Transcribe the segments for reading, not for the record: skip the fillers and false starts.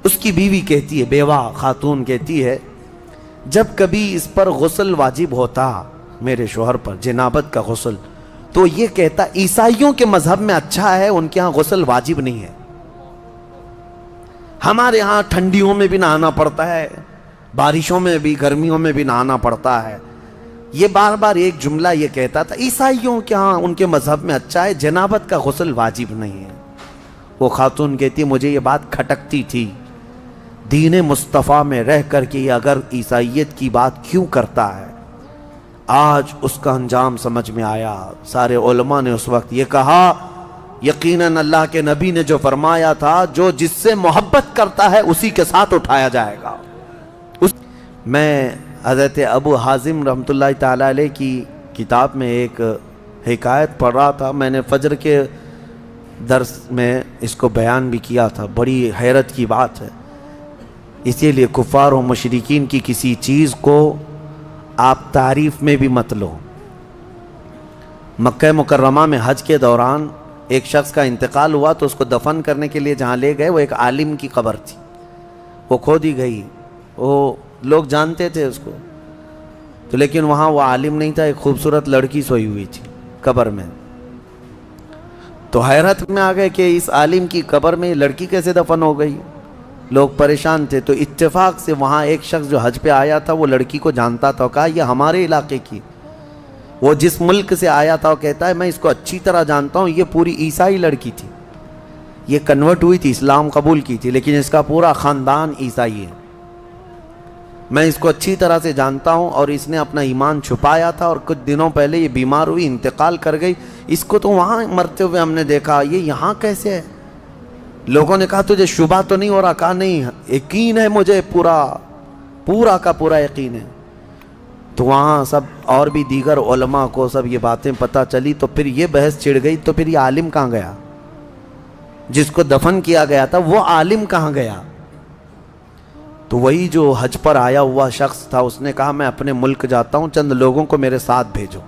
اس کی بیوی کہتی ہے، بیوہ خاتون کہتی ہے، جب کبھی اس پر غسل واجب ہوتا میرے شوہر پر، جنابت کا غسل، تو یہ کہتا عیسائیوں کے مذہب میں اچھا ہے، ان کے ہاں غسل واجب نہیں ہے، ہمارے ہاں ٹھنڈیوں میں بھی نہانا پڑتا ہے، بارشوں میں بھی، گرمیوں میں بھی نہانا پڑتا ہے۔ یہ بار بار ایک جملہ یہ کہتا تھا، عیسائیوں کے ہاں ان کے مذہب میں اچھا ہے، جنابت کا غسل واجب نہیں ہے۔ وہ خاتون کہتی مجھے یہ بات کھٹکتی تھی، دین مصطفیٰ میں رہ کر کے یہ اگر عیسائیت کی بات کیوں کرتا ہے۔ آج اس کا انجام سمجھ میں آیا۔ سارے علماء نے اس وقت یہ کہا، یقیناً اللہ کے نبی نے جو فرمایا تھا، جو جس سے محبت کرتا ہے اسی کے ساتھ اٹھایا جائے گا۔ میں حضرت ابو حازم رحمۃ اللہ تعالی علیہ کی کتاب میں ایک حکایت پڑھ رہا تھا، میں نے فجر کے درس میں اس کو بیان بھی کیا تھا، بڑی حیرت کی بات ہے۔ اسی لیے کفار و مشرکین کی کسی چیز کو آپ تعریف میں بھی مت لو۔ مکہ مکرمہ میں حج کے دوران ایک شخص کا انتقال ہوا تو اس کو دفن کرنے کے لیے جہاں لے گئے وہ ایک عالم کی قبر تھی، وہ کھودی گئی، وہ لوگ جانتے تھے اس کو تو، لیکن وہاں وہ عالم نہیں تھا، ایک خوبصورت لڑکی سوئی ہوئی تھی قبر میں۔ تو حیرت میں آ گئے کہ اس عالم کی قبر میں لڑکی کیسے دفن ہو گئی، لوگ پریشان تھے۔ تو اتفاق سے وہاں ایک شخص جو حج پہ آیا تھا وہ لڑکی کو جانتا تھا، کہا یہ ہمارے علاقے کی، وہ جس ملک سے آیا تھا وہ کہتا ہے میں اس کو اچھی طرح جانتا ہوں، یہ پوری عیسائی لڑکی تھی، یہ کنورٹ ہوئی تھی، اسلام قبول کی تھی، لیکن اس کا پورا خاندان عیسائی ہے، میں اس کو اچھی طرح سے جانتا ہوں، اور اس نے اپنا ایمان چھپایا تھا اور کچھ دنوں پہلے یہ بیمار ہوئی، انتقال کر گئی، اس کو تو وہاں مرتے ہوئے ہم نے دیکھا، یہ یہاں کیسے ہے؟ لوگوں نے کہا تجھے شبہ تو نہیں ہو رہا؟ کہا نہیں، یقین ہے مجھے، پورا کا پورا یقین ہے۔ تو وہاں سب اور بھی دیگر علماء کو سب یہ باتیں پتہ چلی، تو پھر یہ بحث چھڑ گئی، تو پھر یہ عالم کہاں گیا جس کو دفن کیا گیا تھا، وہ عالم کہاں گیا؟ تو وہی جو حج پر آیا ہوا شخص تھا، اس نے کہا میں اپنے ملک جاتا ہوں، چند لوگوں کو میرے ساتھ بھیجو،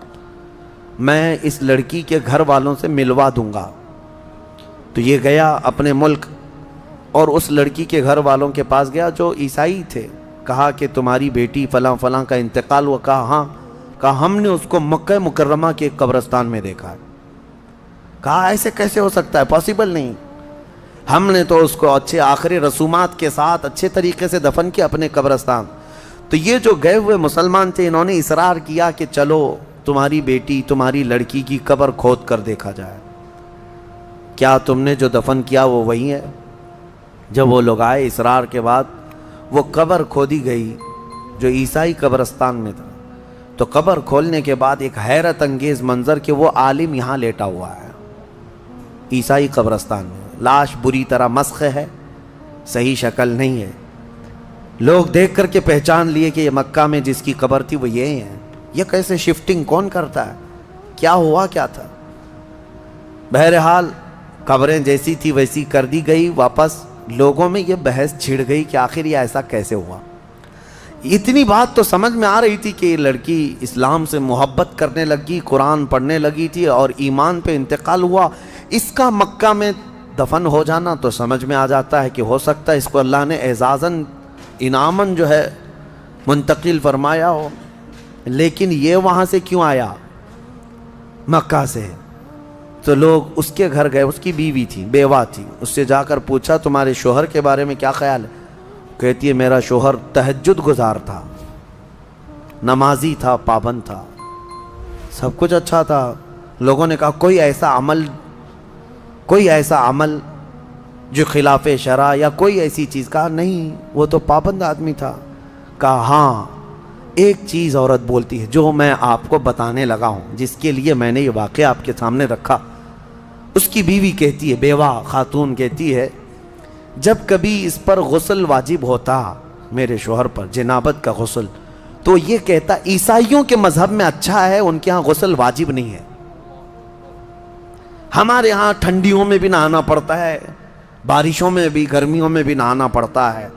میں اس لڑکی کے گھر والوں سے ملوا دوں گا۔ تو یہ گیا اپنے ملک اور اس لڑکی کے گھر والوں کے پاس گیا جو عیسائی تھے، کہا کہ تمہاری بیٹی فلاں فلاں کا انتقال ہوا؟ کہا ہاں۔ کہا ہم نے اس کو مکہ مکرمہ کے قبرستان میں دیکھا ہے۔ کہا ایسے کیسے ہو سکتا ہے، پاسبل نہیں، ہم نے تو اس کو اچھے آخری رسومات کے ساتھ اچھے طریقے سے دفن کیا اپنے قبرستان۔ تو یہ جو گئے ہوئے مسلمان تھے انہوں نے اصرار کیا کہ چلو تمہاری بیٹی، تمہاری لڑکی کی قبر کھود کر دیکھا جائے، کیا تم نے جو دفن کیا وہ وہی ہے؟ جب وہ لوگ آئے اصرار کے بعد، وہ قبر کھودی گئی جو عیسائی قبرستان میں تھا، تو قبر کھولنے کے بعد ایک حیرت انگیز منظر کہ وہ عالم یہاں لیٹا ہوا ہے عیسائی قبرستان میں، لاش بری طرح مسخ ہے، صحیح شکل نہیں ہے۔ لوگ دیکھ کر کے پہچان لیے کہ یہ مکہ میں جس کی قبر تھی وہ یہ ہے، یہ کیسے شفٹنگ کون کرتا ہے، کیا ہوا کیا تھا؟ بہرحال قبریں جیسی تھی ویسی کر دی گئی واپس۔ لوگوں میں یہ بحث چھڑ گئی کہ آخر یہ ایسا کیسے ہوا۔ اتنی بات تو سمجھ میں آ رہی تھی کہ یہ لڑکی اسلام سے محبت کرنے لگی، قرآن پڑھنے لگی تھی اور ایمان پہ انتقال ہوا، اس کا مکہ میں دفن ہو جانا تو سمجھ میں آ جاتا ہے کہ ہو سکتا ہے اس کو اللہ نے اعزازاً انعاماً جو ہے منتقل فرمایا ہو، لیکن یہ وہاں سے کیوں آیا مکہ سے؟ تو لوگ اس کے گھر گئے، اس کی بیوی تھی، بیوہ تھی، اس سے جا کر پوچھا تمہارے شوہر کے بارے میں کیا خیال ہے؟ کہتی ہے میرا شوہر تہجد گزار تھا، نمازی تھا، پابند تھا، سب کچھ اچھا تھا۔ لوگوں نے کہا کوئی ایسا عمل جو خلاف شرع یا کوئی ایسی چیز؟ کہا نہیں، وہ تو پابند آدمی تھا۔ کہا ہاں ایک چیز عورت بولتی ہے جو میں آپ کو بتانے لگا ہوں، جس کے لیے میں نے یہ واقعہ آپ کے سامنے رکھا۔ اس کی بیوی کہتی ہے، بیوہ خاتون کہتی ہے، جب کبھی اس پر غسل واجب ہوتا میرے شوہر پر، جنابت کا غسل، تو یہ کہتا عیسائیوں کے مذہب میں اچھا ہے، ان کے ہاں غسل واجب نہیں ہے، ہمارے ہاں ٹھنڈیوں میں بھی نہانا پڑتا ہے، بارشوں میں بھی، گرمیوں میں بھی نہانا پڑتا ہے۔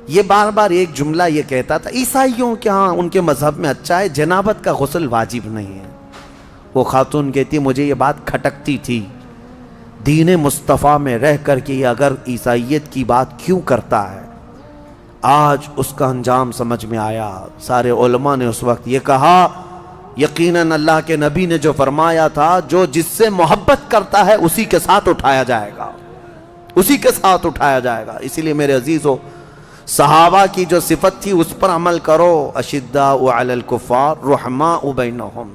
یہ بار بار ایک جملہ یہ کہتا تھا، عیسائیوں کے ہاں ان کے مذہب میں اچھا ہے، جنابت کا غسل واجب نہیں ہے۔ وہ خاتون کہتی مجھے یہ بات کھٹکتی تھی، دین مصطفیٰ میں رہ کر کے اگر عیسائیت کی بات کیوں کرتا ہے، آج اس کا انجام سمجھ میں آیا۔ سارے علماء نے اس وقت یہ کہا یقیناً اللہ کے نبی نے جو فرمایا تھا جو جس سے محبت کرتا ہے اسی کے ساتھ اٹھایا جائے گا، اسی کے ساتھ اٹھایا جائے گا۔ اسی لیے میرے عزیزو، صحابہ کی جو صفت تھی اس پر عمل کرو، اشداء علی الکفار رحماء بینہم۔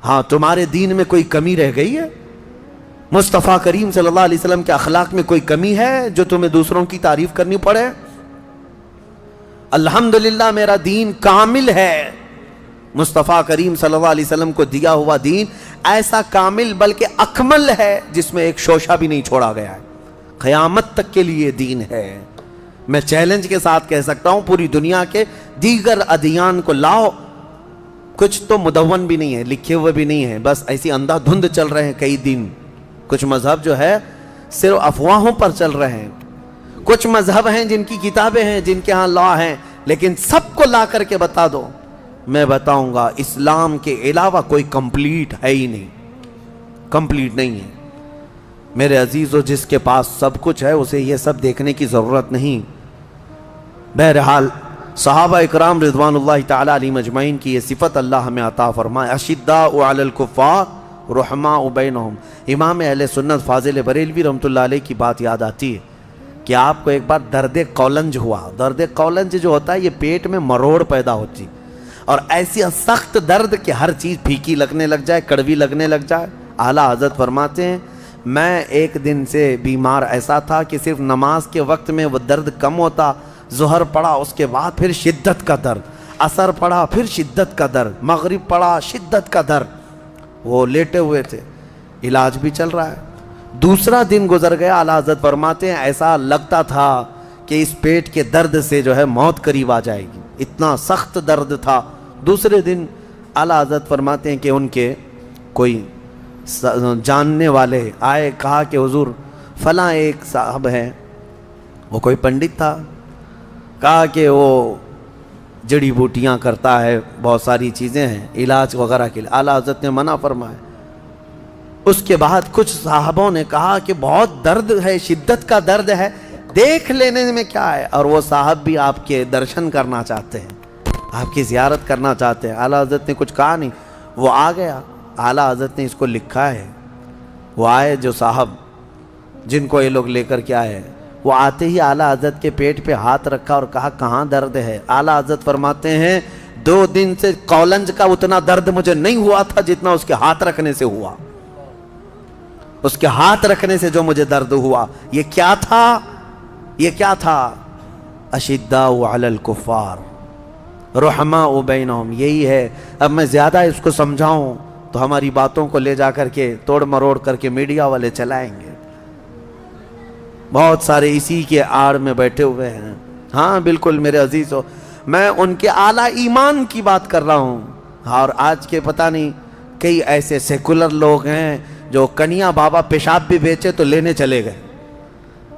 ہاں تمہارے دین میں کوئی کمی رہ گئی ہے؟ مصطفیٰ کریم صلی اللہ علیہ وسلم کے اخلاق میں کوئی کمی ہے جو تمہیں دوسروں کی تعریف کرنی پڑے؟ الحمدللہ میرا دین کامل ہے۔ مصطفیٰ کریم صلی اللہ علیہ وسلم کو دیا ہوا دین ایسا کامل بلکہ اکمل ہے جس میں ایک شوشہ بھی نہیں چھوڑا گیا ہے، قیامت تک کے لیے دین ہے۔ میں چیلنج کے ساتھ کہہ سکتا ہوں پوری دنیا کے دیگر ادیان کو لاؤ، کچھ تو مدون بھی نہیں ہے، لکھے ہوئے بھی نہیں ہے، بس ایسی اندھا دھند چل رہے ہیں کئی دن۔ کچھ مذہب جو ہے صرف افواہوں پر چل رہے ہیں، کچھ مذہب ہیں جن کی کتابیں ہیں، جن کے ہاں لا ہیں، لیکن سب کو لا کر کے بتا دو، میں بتاؤں گا اسلام کے علاوہ کوئی کمپلیٹ ہے ہی نہیں، کمپلیٹ نہیں ہے۔ میرے عزیزو، جس کے پاس سب کچھ ہے اسے یہ سب دیکھنے کی ضرورت نہیں۔ بہرحال صحابہ اکرام رضوان اللہ تعالی علیہم اجمعین کی یہ صفت اللہ ہمیں عطا فرمائے، اشداء علی الکفار رحماء بینہم۔ امام اہل سنت فاضل بریلوی رحمۃ اللہ علیہ کی بات یاد آتی ہے کہ آپ کو ایک بار درد قولنج ہوا۔ درد قولنج جو ہوتا ہے یہ پیٹ میں مروڑ پیدا ہوتی اور ایسی سخت درد کہ ہر چیز پھیکی لگنے لگ جائے، کڑوی لگنے لگ جائے۔ اعلیٰ حضرت فرماتے ہیں میں ایک دن سے بیمار ایسا تھا کہ صرف نماز کے وقت میں وہ درد کم ہوتا، ظہر پڑا اس کے بعد پھر شدت کا درد، عصر پڑا پھر شدت کا درد، مغرب پڑا شدت کا درد۔ وہ لیٹے ہوئے تھے، علاج بھی چل رہا ہے۔ دوسرا دن گزر گیا، اعلیٰ حضرت فرماتے ہیں ایسا لگتا تھا کہ اس پیٹ کے درد سے جو ہے موت قریب آ جائے گی، اتنا سخت درد تھا۔ دوسرے دن اعلیٰ حضرت فرماتے ہیں کہ ان کے کوئی جاننے والے آئے، کہا کہ حضور فلاں ایک صاحب ہے، وہ کوئی پنڈت تھا، کہا کہ وہ جڑی بوٹیاں کرتا ہے، بہت ساری چیزیں ہیں علاج وغیرہ کے لیے۔ اعلیٰ حضرت نے منع فرمایا۔ اس کے بعد کچھ صحابوں نے کہا کہ بہت درد ہے، شدت کا درد ہے، دیکھ لینے میں کیا ہے، اور وہ صاحب بھی آپ کے درشن کرنا چاہتے ہیں، آپ کی زیارت کرنا چاہتے ہیں۔ اعلیٰ حضرت نے کچھ کہا نہیں، وہ آ گیا۔ اعلیٰ حضرت نے اس کو لکھا ہے، وہ آئے جو صاحب جن کو یہ لوگ لے کر کے آئے، وہ آتے ہی اعلیٰ حضرت کے پیٹ پہ ہاتھ رکھا اور کہا کہاں درد ہے؟ اعلیٰ حضرت فرماتے ہیں 2 دن سے قولنج کا اتنا درد مجھے نہیں ہوا تھا جتنا اس کے ہاتھ رکھنے سے ہوا، اس کے ہاتھ رکھنے سے جو مجھے درد ہوا۔ یہ کیا تھا؟ یہ کیا تھا؟ اشداء علی الکفار رحماء بینہم، یہی ہے۔ اب میں زیادہ اس کو سمجھاؤں تو ہماری باتوں کو لے جا کر کے توڑ مروڑ کر کے میڈیا والے چلائیں گے، بہت سارے اسی کے آڑ میں بیٹھے ہوئے ہیں۔ ہاں بالکل میرے عزیزو، میں ان کے اعلیٰ ایمان کی بات کر رہا ہوں۔ اور آج کے پتہ نہیں کئی ایسے سیکولر لوگ ہیں جو کنیا بابا پیشاب بھی بیچے تو لینے چلے گئے،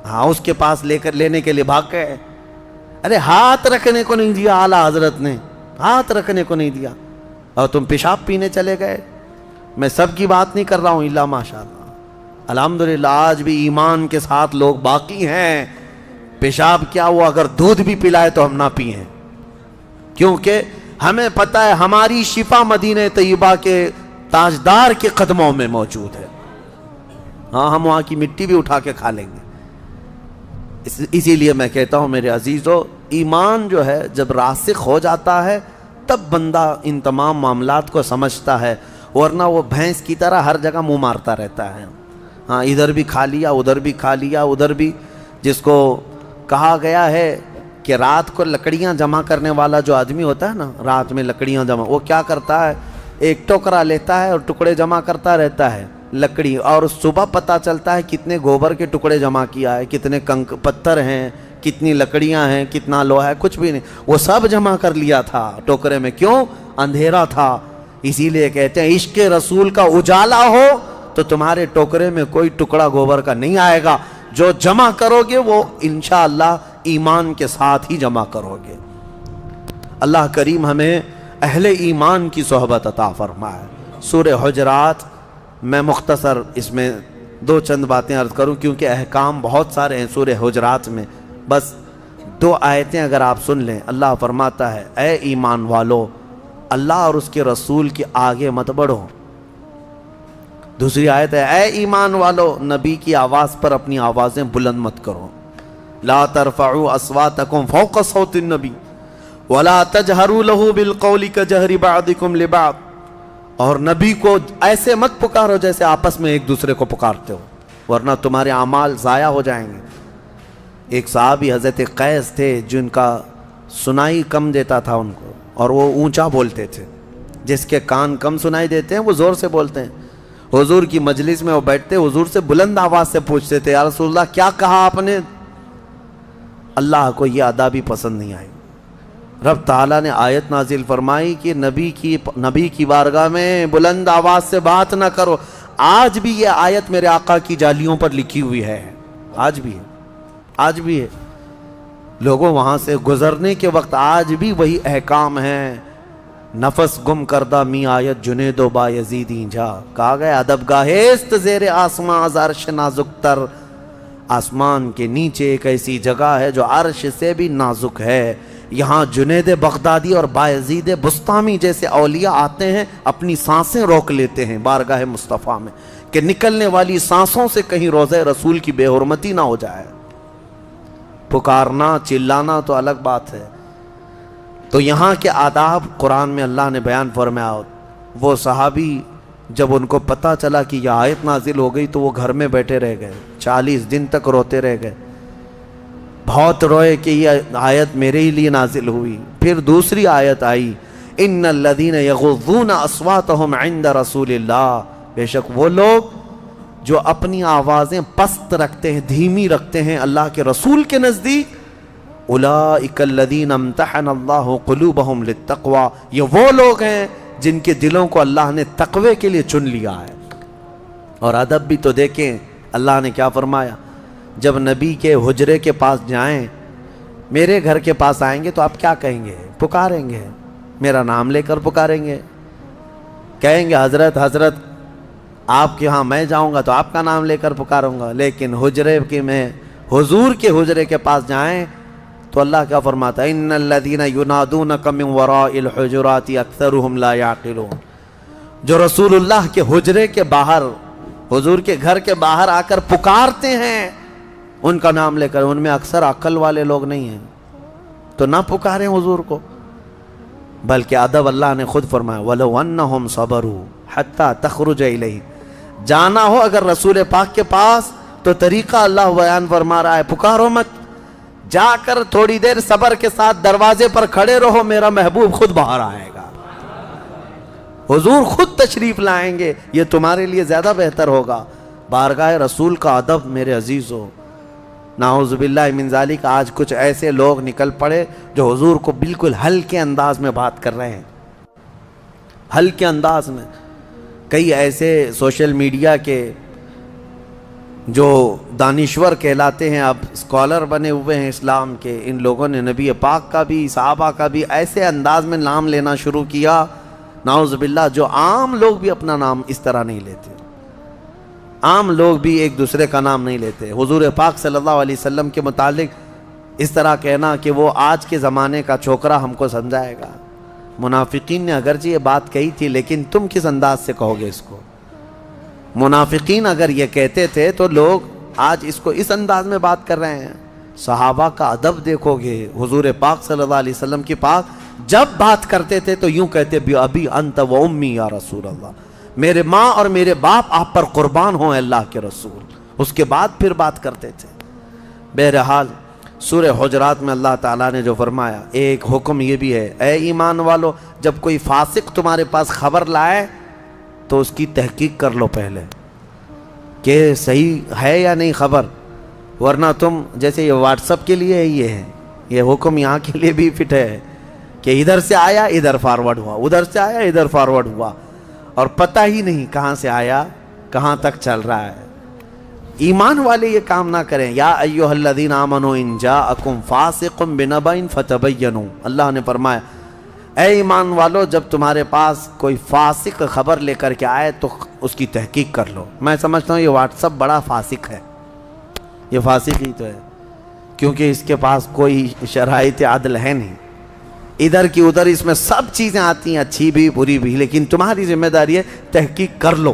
ہاں اس کے پاس لے کر لینے کے لیے بھاگ گئے۔ ارے ہاتھ رکھنے کو نہیں دیا اعلیٰ حضرت نے، ہاتھ رکھنے کو نہیں دیا، اور تم پیشاب پینے چلے گئے۔ میں سب کی بات نہیں کر رہا ہوں، الا ماشاءاللہ الحمدللہ آج بھی ایمان کے ساتھ لوگ باقی ہیں۔ پیشاب کیا ہوا، اگر دودھ بھی پلائے تو ہم نہ پئیں، کیونکہ ہمیں پتہ ہے ہماری شفا مدینہ طیبہ کے تاجدار کے قدموں میں موجود ہے۔ ہاں ہم وہاں کی مٹی بھی اٹھا کے کھا لیں گے۔ اسی لیے میں کہتا ہوں میرے عزیزو، ایمان جو ہے جب راسخ ہو جاتا ہے تب بندہ ان تمام معاملات کو سمجھتا ہے، ورنہ وہ بھینس کی طرح ہر جگہ منہ مارتا رہتا ہے۔ ہاں ادھر بھی کھا لیا، ادھر بھی کھا لیا، ادھر بھی۔ جس کو کہا گیا ہے کہ رات کو لکڑیاں جمع کرنے والا جو آدمی ہوتا ہے نا، رات میں لکڑیاں جمع، وہ کیا کرتا ہے، ایک ٹوکرا لیتا ہے اور ٹکڑے جمع کرتا رہتا ہے لکڑی، اور صبح پتہ چلتا ہے کتنے گوبر کے ٹکڑے جمع کیا ہے، کتنے پتھر ہیں، کتنی لکڑیاں ہیں، کتنا لوہا ہے، کچھ بھی نہیں، وہ سب جمع کر لیا تھا ٹوکرے میں۔ کیوں؟ اندھیرا تھا۔ اسی لیے کہتے ہیں عشق رسول کا اجالا ہو تو تمہارے ٹوکرے میں کوئی ٹکڑا گوبر کا نہیں آئے گا، جو جمع کرو گے وہ انشاءاللہ ایمان کے ساتھ ہی جمع کرو گے۔ اللہ کریم ہمیں اہل ایمان کی صحبت عطا فرمائے۔ سورہ حجرات میں مختصر اس میں دو چند باتیں عرض کروں کیونکہ احکام بہت سارے ہیں سورہ حجرات میں، بس 2 آیتیں اگر آپ سن لیں۔ اللہ فرماتا ہے اے ایمان والو اللہ اور اس کے رسول کے آگے مت بڑھو۔ دوسری آیت ہے اے ایمان والو نبی کی آواز پر اپنی آوازیں بلند مت کرو، لا ترفعوا اصواتکم فوق صوت النبی ولا تجہروا له بالقول کجہر بعضکم لبعض، اور نبی کو ایسے مت پکارو جیسے آپس میں ایک دوسرے کو پکارتے ہو ورنہ تمہارے اعمال ضائع ہو جائیں گے۔ ایک صحابی حضرت قیس تھے جن کا سنائی کم دیتا تھا ان کو، اور وہ اونچا بولتے تھے، جس کے کان کم سنائی دیتے ہیں وہ زور سے بولتے ہیں۔ حضور کی مجلس میں وہ بیٹھتے، حضور سے بلند آواز سے پوچھتے تھے یا رسول اللہ کیا کہا آپ نے؟ اللہ کو یہ ادا بھی پسند نہیں آئی۔ رب تعالیٰ نے آیت نازل فرمائی کہ نبی کی بارگاہ میں بلند آواز سے بات نہ کرو۔ آج بھی یہ آیت میرے آقا کی جالیوں پر لکھی ہوئی ہے، آج بھی ہے، آج بھی ہے۔ لوگوں وہاں سے گزرنے کے وقت آج بھی وہی احکام ہیں۔ نفس گم کردہ می آیت جنید و با یزیدیں جا، کہا گیا ادب گاہست زیر آسمان از عرش نازک تر، آسمان کے نیچے ایک ایسی جگہ ہے جو عرش سے بھی نازک ہے، یہاں جنید بغدادی اور بایزید بسطامی جیسے اولیاء آتے ہیں، اپنی سانسیں روک لیتے ہیں بارگاہ مصطفیٰ میں کہ نکلنے والی سانسوں سے کہیں روضہ رسول کی بے حرمتی نہ ہو جائے۔ پکارنا چلانا تو الگ بات ہے۔ تو یہاں کے آداب قرآن میں اللہ نے بیان فرمایا۔ وہ صحابی جب ان کو پتہ چلا کہ یہ آیت نازل ہو گئی تو وہ گھر میں بیٹھے رہ گئے، 40 دن تک روتے رہ گئے، بہت روئے کہ یہ آیت میرے ہی لیے نازل ہوئی۔ پھر دوسری آیت آئی ان الذین یغضون اصواتهم عند رسول اللہ، بے شک وہ لوگ جو اپنی آوازیں پست رکھتے ہیں، دھیمی رکھتے ہیں اللہ کے رسول کے نزدیک، اولئک الذین امتحن اللہ قلوبہم للتقوی، یہ وہ لوگ ہیں جن کے دلوں کو اللہ نے تقوی کے لیے چن لیا ہے۔ اور ادب بھی تو دیکھیں اللہ نے کیا فرمایا، جب نبی کے حجرے کے پاس جائیں، میرے گھر کے پاس آئیں گے تو آپ کیا کہیں گے؟ پکاریں گے، میرا نام لے کر پکاریں گے، کہیں گے حضرت حضرت، آپ کے ہاں میں جاؤں گا تو آپ کا نام لے کر پکاروں گا۔ لیکن حجرے کے میں حضور کے حجرے کے پاس جائیں تو اللہ کیا فرماتا ہے ان الذین ینادونک من وراء الحجرات اکثرهم لا یعقلون، جو رسول اللہ کے حجرے کے باہر، حضور کے گھر کے باہر آ کر پکارتے ہیں ان کا نام لے کر، ان میں اکثر عقل والے لوگ نہیں ہیں، تو نہ پکاریں حضور کو۔ بلکہ ادب اللہ نے خود فرمایا وَلَوْ أَنَّهُمْ صَبَرُوا حَتَّى تَخْرُجَ إِلَيْهِ، جانا ہو اگر رسول پاک کے پاس تو طریقہ اللہ بیان فرما رہا ہے، پکارو مت، جا کر تھوڑی دیر صبر کے ساتھ دروازے پر کھڑے رہو، میرا محبوب خود باہر آئے گا، حضور خود تشریف لائیں گے، یہ تمہارے لیے زیادہ بہتر ہوگا۔ بارگاہ رسول کا ادب میرے عزیزو، نعوذ باللہ من ذالک، آج کچھ ایسے لوگ نکل پڑے جو حضور کو بالکل ہلکے انداز میں بات کر رہے ہیں، ہلکے انداز میں۔ کئی ایسے سوشل میڈیا کے جو دانشور کہلاتے ہیں، اب اسکالر بنے ہوئے ہیں اسلام کے، ان لوگوں نے نبی پاک کا بھی صحابہ کا بھی ایسے انداز میں نام لینا شروع کیا، نعوذ باللہ، جو عام لوگ بھی اپنا نام اس طرح نہیں لیتے، عام لوگ بھی ایک دوسرے کا نام نہیں لیتے۔ حضور پاک صلی اللہ علیہ وسلم کے متعلق اس طرح کہنا کہ وہ آج کے زمانے کا چھوکرا ہم کو سمجھائے گا۔ منافقین نے اگرچہ یہ بات کہی تھی لیکن تم کس انداز سے کہو گے اس کو؟ منافقین اگر یہ کہتے تھے تو لوگ آج اس کو اس انداز میں بات کر رہے ہیں۔ صحابہ کا ادب دیکھو گے، حضور پاک صلی اللہ علیہ وسلم کے پاس جب بات کرتے تھے تو یوں کہتے بھی ابی انت و امی یا رسول اللہ، میرے ماں اور میرے باپ آپ پر قربان ہوں اللہ کے رسول، اس کے بعد پھر بات کرتے تھے۔ بہرحال سورہ حجرات میں اللہ تعالیٰ نے جو فرمایا، ایک حکم یہ بھی ہے اے ایمان والو، جب کوئی فاسق تمہارے پاس خبر لائے تو اس کی تحقیق کر لو پہلے کہ صحیح ہے یا نہیں خبر، ورنہ تم جیسے یہ واٹس اپ کے لیے یہ ہے، یہ حکم یہاں کے لیے بھی فٹ ہے کہ ادھر سے آیا ادھر فارورڈ ہوا، ادھر سے آیا ادھر فارورڈ ہوا، اور پتہ ہی نہیں کہاں سے آیا کہاں تک چل رہا ہے۔ ایمان والے یہ کام نہ کریں۔ یا ایھا الذین آمنوا ان جاءکم فاسق بنبأ فتبینوا، اللہ نے فرمایا اے ایمان والو جب تمہارے پاس کوئی فاسق خبر لے کر کے آئے تو اس کی تحقیق کر لو. میں سمجھتا ہوں یہ واٹس ایپ بڑا فاسق ہے, یہ فاسق ہی تو ہے, کیونکہ اس کے پاس کوئی شرائط عدل ہے نہیں. ادھر کی ادھر اس میں سب چیزیں آتی ہیں, اچھی بھی بری بھی, لیکن تمہاری ذمہ داری ہے تحقیق کر لو.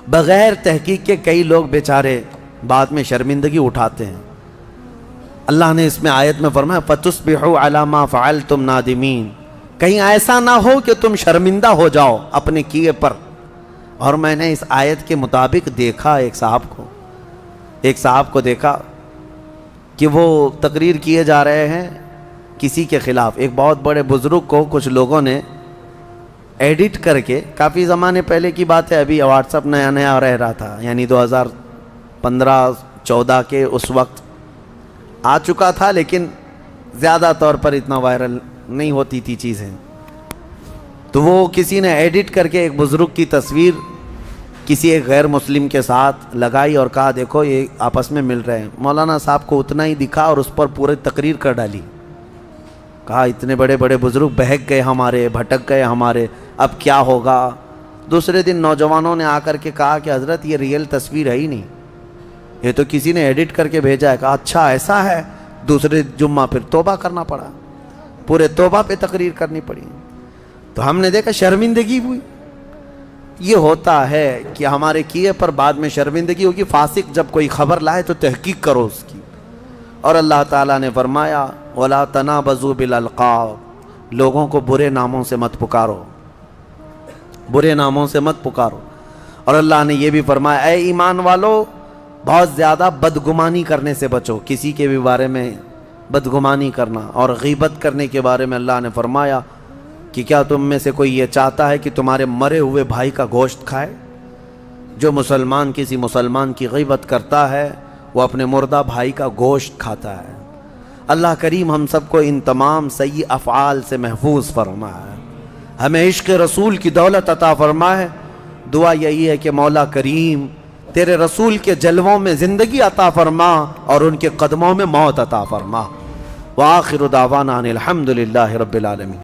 بغیر تحقیق کے کئی لوگ بیچارے بعد میں شرمندگی اٹھاتے ہیں. اللہ نے اس میں آیت میں فرمایا فَتُصْبِحُوا عَلَى مَا فَعَلْتُمْ نَادِمِينَ, کہیں ایسا نہ ہو کہ تم شرمندہ ہو جاؤ اپنے کیے پر. اور میں نے اس آیت کے مطابق دیکھا ایک صاحب کو دیکھا کہ وہ تقریر کیے جا رہے ہیں کسی کے خلاف. ایک بہت بڑے بزرگ کو کچھ لوگوں نے ایڈٹ کر کے, کافی زمانے پہلے کی بات ہے, ابھی واٹس ایپ نیا نیا رہ رہا تھا, یعنی 2015-14 کے اس وقت آ چکا تھا, لیکن زیادہ طور پر اتنا وائرل نہیں ہوتی تھی چیزیں. تو وہ کسی نے ایڈٹ کر کے ایک بزرگ کی تصویر کسی ایک غیر مسلم کے ساتھ لگائی اور کہا دیکھو یہ آپس میں مل رہے ہیں. مولانا صاحب کو اتنا ہی دکھا اور اس پر پورے تقریر کر ڈالی. کہا اتنے بڑے بڑے بزرگ بہک گئے ہمارے, بھٹک گئے ہمارے, اب کیا ہوگا. دوسرے دن نوجوانوں نے آ کر کے کہا کہ حضرت یہ ریئل تصویر ہے ہی نہیں, یہ تو کسی نے ایڈٹ کر کے بھیجا ہے. کہا اچھا ایسا ہے. دوسرے جمعہ پھر توبہ کرنا پڑا, پورے توبہ پہ تقریر کرنی پڑی. تو ہم نے دیکھا شرمندگی ہوئی. یہ ہوتا ہے کہ ہمارے کیے پر بعد میں شرمندگی ہوگی. فاسق جب کوئی خبر لائے تو تحقیق کرو اس کی. اور اللہ تعالیٰ نے فرمایا وَلَا تَنَابَزُوا بِالْأَلْقَابِ, لوگوں کو برے ناموں سے مت پکارو, برے ناموں سے مت پکارو. اور اللہ نے یہ بھی فرمایا اے ایمان والو بہت زیادہ بدگمانی کرنے سے بچو. کسی کے بھی بارے میں بدگمانی کرنا اور غیبت کرنے کے بارے میں اللہ نے فرمایا کہ کیا تم میں سے کوئی یہ چاہتا ہے کہ تمہارے مرے ہوئے بھائی کا گوشت کھائے. جو مسلمان کسی مسلمان کی غیبت کرتا ہے وہ اپنے مردہ بھائی کا گوشت کھاتا ہے. اللہ کریم ہم سب کو ان تمام سیئ افعال سے محفوظ فرمائے, ہمیں عشق رسول کی دولت عطا فرمائے. دعا یہی ہے کہ مولا کریم تیرے رسول کے جلووں میں زندگی عطا فرما اور ان کے قدموں میں موت عطا فرما. وآخر دعوانا ان الحمد للہ رب العالمین.